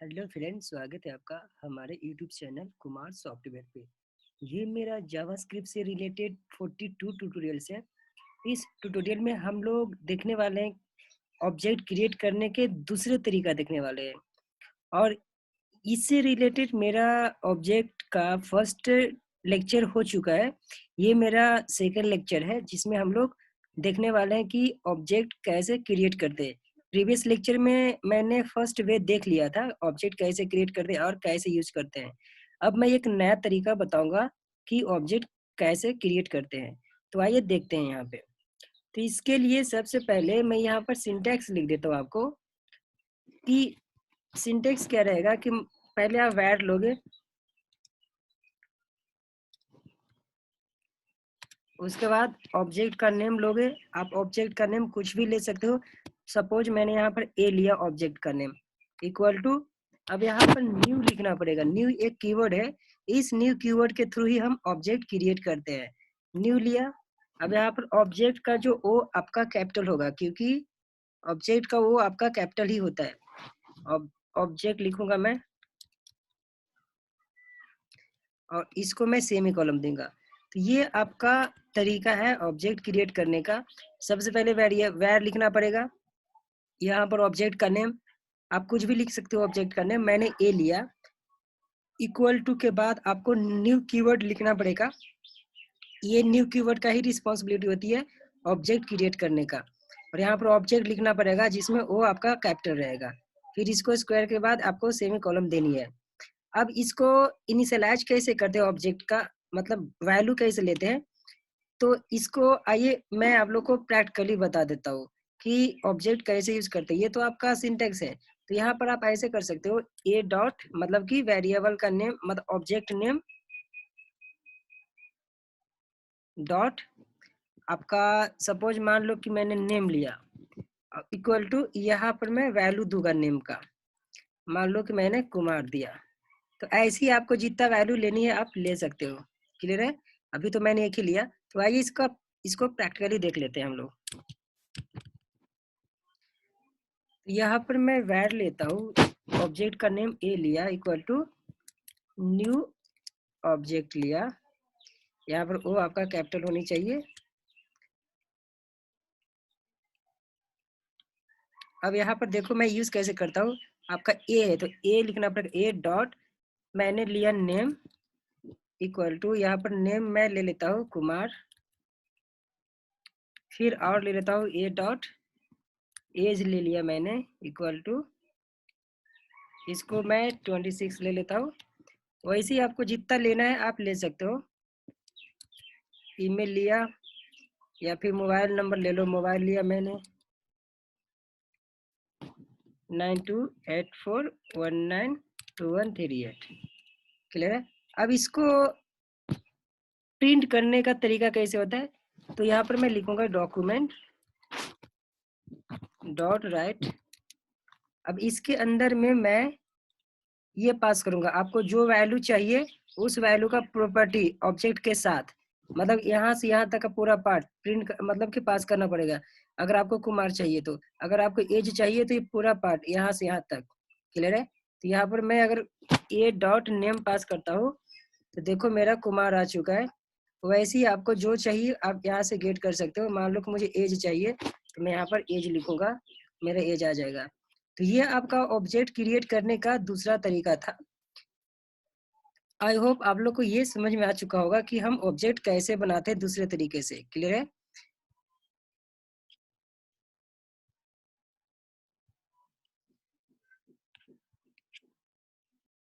Hello friends, स्वागत है आपका हमारे यूट्यूब चैनल कुमार सॉफ्टवेयर पे। ये मेरा जावास्क्रिप्ट से रिलेटेड 42 ट्यूटोरियल्स है। इस ट्यूटोरियल में हम लोग देखने वाले हैं ऑब्जेक्ट क्रिएट करने के दूसरे तरीका देखने वाले हैं। और इससे रिलेटेड मेरा ऑब्जेक्ट का फर्स्ट लेक्चर हो चुका है। ये मेरा सेकंड लेक्चर है जिसमें हम लोग देखने वाले हैं कि ऑब्जेक्ट कैसे क्रिएट करते हैं। प्रीवियस लेक्चर में मैंने फर्स्ट वे देख लिया था ऑब्जेक्ट कैसे क्रिएट करते हैं और कैसे यूज करते हैं। अब मैं एक नया तरीका बताऊंगा कि ऑब्जेक्ट कैसे क्रिएट करते हैं। तो आइए देखते हैं यहाँ पे। तो इसके लिए सबसे पहले मैं यहाँ पर सिंटैक्स लिख देता हूँ आपको कि सिंटैक्स क्या रहेगा कि पहले आप वैर लोगे, उसके बाद ऑब्जेक्ट का नेम लोगे। आप ऑब्जेक्ट का नेम कुछ भी ले सकते हो। सपोज मैंने यहाँ पर ए लिया ऑब्जेक्ट का नेम इक्वल टू, अब यहाँ पर न्यू लिखना पड़ेगा। न्यू एक कीवर्ड है, इस न्यू कीवर्ड के थ्रू ही हम ऑब्जेक्ट क्रिएट करते हैं। न्यू लिया। अब यहाँ पर ऑब्जेक्ट का जो ओ आपका कैपिटल होगा, क्योंकि ऑब्जेक्ट का वो आपका कैपिटल ही होता है। ऑब्जेक्ट लिखूंगा मैं और इसको मैं सेमी कॉलम दूंगा। तो ये आपका तरीका है ऑब्जेक्ट क्रिएट करने का। सबसे पहले वैर लिखना पड़ेगा। यहाँ पर ऑब्जेक्ट का नेम आप कुछ भी लिख सकते हो। ऑब्जेक्ट का नेम मैंने ए लिया, इक्वल टू के बाद आपको न्यू कीवर्ड लिखना पड़ेगा। ये न्यू कीवर्ड का ही रिस्पॉन्सिबिलिटी होती है ऑब्जेक्ट क्रिएट करने का। और यहाँ पर ऑब्जेक्ट लिखना पड़ेगा जिसमें वो आपका कैपिटल रहेगा। फिर इसको स्क्वायर के बाद आपको सेमी कॉलम देनी है। अब इसको इनिशियलाइज कैसे करते हैं ऑब्जेक्ट का, मतलब वैल्यू कैसे लेते हैं, तो इसको आइए मैं आप लोग को प्रैक्टिकली बता देता हूँ कि ऑब्जेक्ट कैसे यूज करते हैं। ये तो आपका सिंटेक्स है। तो यहाँ पर आप ऐसे कर सकते हो, ए डॉट मतलब कि वेरिएबल का नेम, मतलब ऑब्जेक्ट नेम डॉट आपका, सपोज मान लो कि मैंने नेम लिया, इक्वल टू यहाँ पर मैं वैल्यू दूंगा नेम का। मान लो कि मैंने कुमार दिया। तो ऐसे ही आपको जितना वैल्यू लेनी है आप ले सकते हो। क्लियर है? अभी तो मैंने एक ही लिया। तो आइए इसको प्रैक्टिकली देख लेते हैं हम लोग। यहाँ पर मैं वैर लेता हूँ, ऑब्जेक्ट का नेम ए लिया इक्वल टू न्यू ऑब्जेक्ट लिया। यहाँ पर ओ आपका कैपिटल होनी चाहिए। अब यहाँ पर देखो मैं यूज कैसे करता हूँ। आपका ए है तो ए लिखना पड़ेगा, ए डॉट मैंने लिया नेम इक्वल टू, यहाँ पर नेम मैं ले लेता हूँ कुमार। फिर और ले लेता हूँ ए डॉट एज ले लिया मैंने इक्वल टू, इसको मैं 26 ले लेता हूँ। वैसे ही आपको जितना लेना है आप ले सकते हो। ईमेल लिया या फिर मोबाइल नंबर ले लो। मोबाइल लिया मैंने 9284192138। क्लियर है? अब इसको प्रिंट करने का तरीका कैसे होता है, तो यहाँ पर मैं लिखूंगा डॉक्यूमेंट डॉट राइट। अब इसके अंदर में मैं ये पास करूंगा, आपको जो वैल्यू चाहिए उस वैल्यू का प्रॉपर्टी ऑब्जेक्ट के साथ, मतलब यहाँ से यहाँ तक का पूरा पार्ट प्रिंट मतलब कि पास करना पड़ेगा। अगर आपको कुमार चाहिए तो, अगर आपको एज चाहिए तो ये पूरा पार्ट यहाँ से यहाँ तक। क्लियर है? तो यहाँ पर मैं अगर ए डॉट नेम पास करता हूँ तो देखो मेरा कुमार आ चुका है। वैसे ही आपको जो चाहिए आप यहाँ से गेट कर सकते हो। मान लो कि मुझे एज चाहिए तो मैं यहाँ पर एज लिखूंगा, मेरा एज आ जाएगा। तो ये आपका ऑब्जेक्ट क्रिएट करने का दूसरा तरीका था। आई होप आप लोग को ये समझ में आ चुका होगा कि हम ऑब्जेक्ट कैसे बनाते हैं दूसरे तरीके से। क्लियर है?